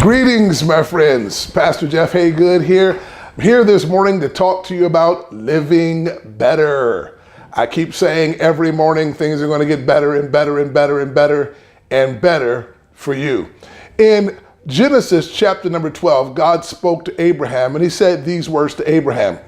Greetings, my friends. Pastor Jeff Haygood here. I'm here this morning to talk to you about living better. I keep saying every morning things are going to get better and better and better and better and better for you. In Genesis chapter number 12, God spoke to Abraham and he said these words to Abraham.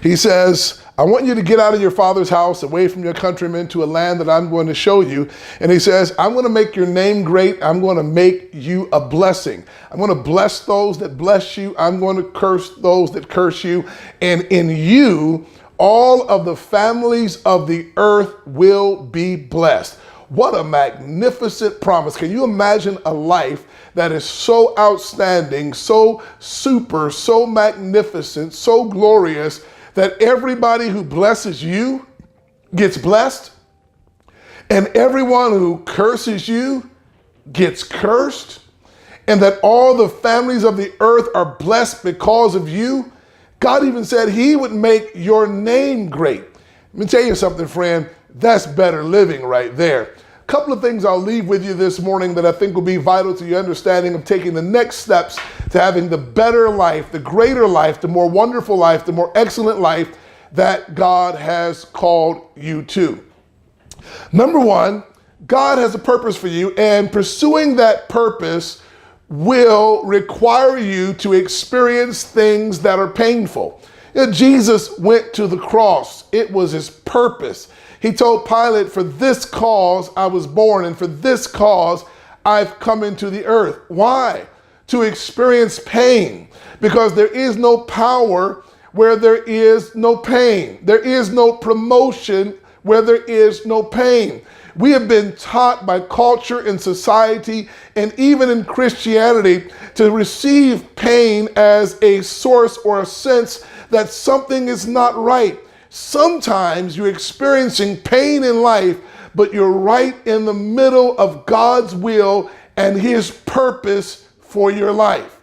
He says, I want you to get out of your father's house, away from your countrymen, to a land that I'm going to show you. And he says, I'm going to make your name great. I'm going to make you a blessing. I'm going to bless those that bless you. I'm going to curse those that curse you. And in you, all of the families of the earth will be blessed. What a magnificent promise. Can you imagine a life that is so outstanding, so super, so magnificent, so glorious, that everybody who blesses you gets blessed, and everyone who curses you gets cursed, and that all the families of the earth are blessed because of you? God even said he would make your name great. Let me tell you something, friend. That's better living right there. A couple of things I'll leave with you this morning that I think will be vital to your understanding of taking the next steps to having the better life, the greater life, the more wonderful life, the more excellent life that God has called you to. Number one, God has a purpose for you, and pursuing that purpose will require you to experience things that are painful. You know, Jesus went to the cross. It was his purpose. He told Pilate, for this cause I was born, and for this cause I've come into the earth. Why? To experience pain, because there is no power where there is no pain. There is no promotion where there is no pain. We have been taught by culture and society, and even in Christianity, to receive pain as a source or a sense that something is not right. Sometimes you're experiencing pain in life, but you're right in the middle of God's will and his purpose for your life.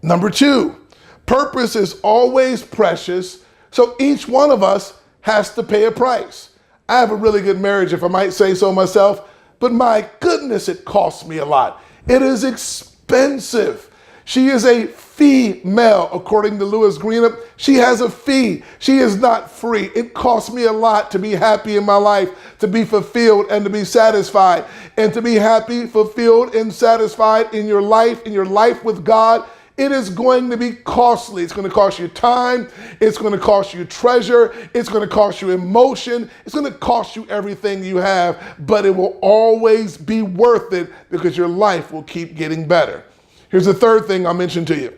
Number two, purpose is always precious, so each one of us has to pay a price. I have a really good marriage, if I might say so myself, but my goodness, it costs me a lot. It is expensive. She is a female, according to Louis Greenup. She has a fee. She is not free. It costs me a lot to be happy in my life, to be fulfilled and to be satisfied. And to be happy, fulfilled, and satisfied in your life with God, it is going to be costly. It's going to cost you time. It's going to cost you treasure. It's going to cost you emotion. It's going to cost you everything you have, but it will always be worth it because your life will keep getting better. Here's the third thing I'll mention to you.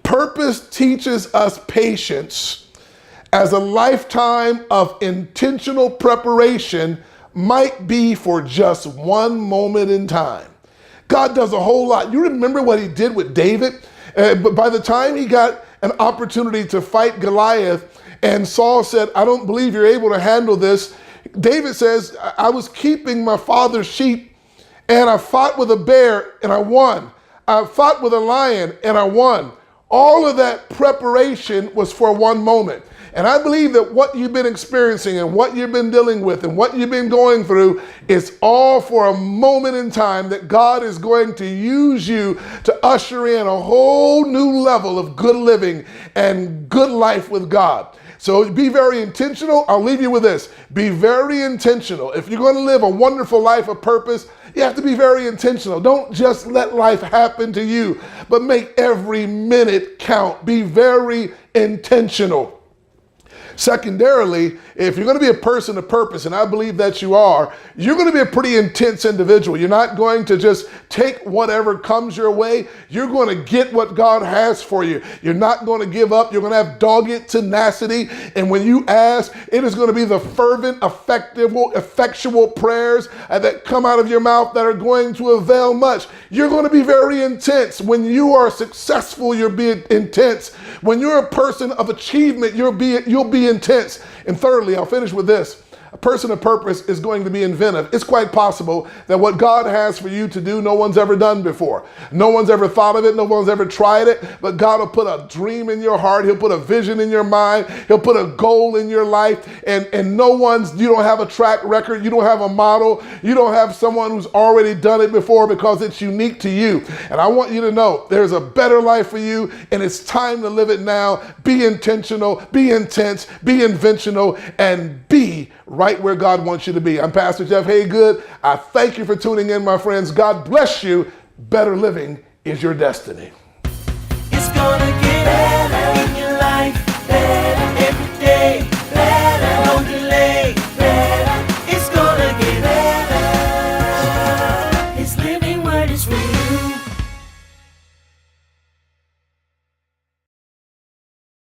Purpose teaches us patience, as a lifetime of intentional preparation might be for just one moment in time. God does a whole lot. You remember what he did with David? But by the time he got an opportunity to fight Goliath, and Saul said, I don't believe you're able to handle this. David says, I was keeping my father's sheep, and I fought with a bear and I won. I fought with a lion and I won. All of that preparation was for one moment. And I believe that what you've been experiencing and what you've been dealing with and what you've been going through is all for a moment in time that God is going to use you to usher in a whole new level of good living and good life with God. So be very intentional. I'll leave you with this. Be very intentional. If you're going to live a wonderful life of purpose, you have to be very intentional. Don't just let life happen to you, but make every minute count. Be very intentional. Secondarily, if you're going to be a person of purpose, and I believe that you are, you're going to be a pretty intense individual. You're not going to just take whatever comes your way. You're going to get what God has for you. You're not going to give up. You're going to have dogged tenacity. And when you ask, it is going to be the fervent, effectual prayers that come out of your mouth that are going to avail much. You're going to be very intense. When you are successful, you'll be intense. When you're a person of achievement, you'll be intense. And thirdly, I'll finish with this. A person of purpose is going to be inventive. It's quite possible that what God has for you to do, no one's ever done before. No one's ever thought of it. No one's ever tried it. But God will put a dream in your heart. He'll put a vision in your mind. He'll put a goal in your life. And you don't have a track record. You don't have a model. You don't have someone who's already done it before because it's unique to you. And I want you to know there's a better life for you, and it's time to live it now. Be intentional, be intense, be inventional, and be right where God wants you to be. I'm Pastor Jeff Haygood. I thank you for tuning in, my friends. God bless you. Better living is your destiny. It's gonna get better in your life, better.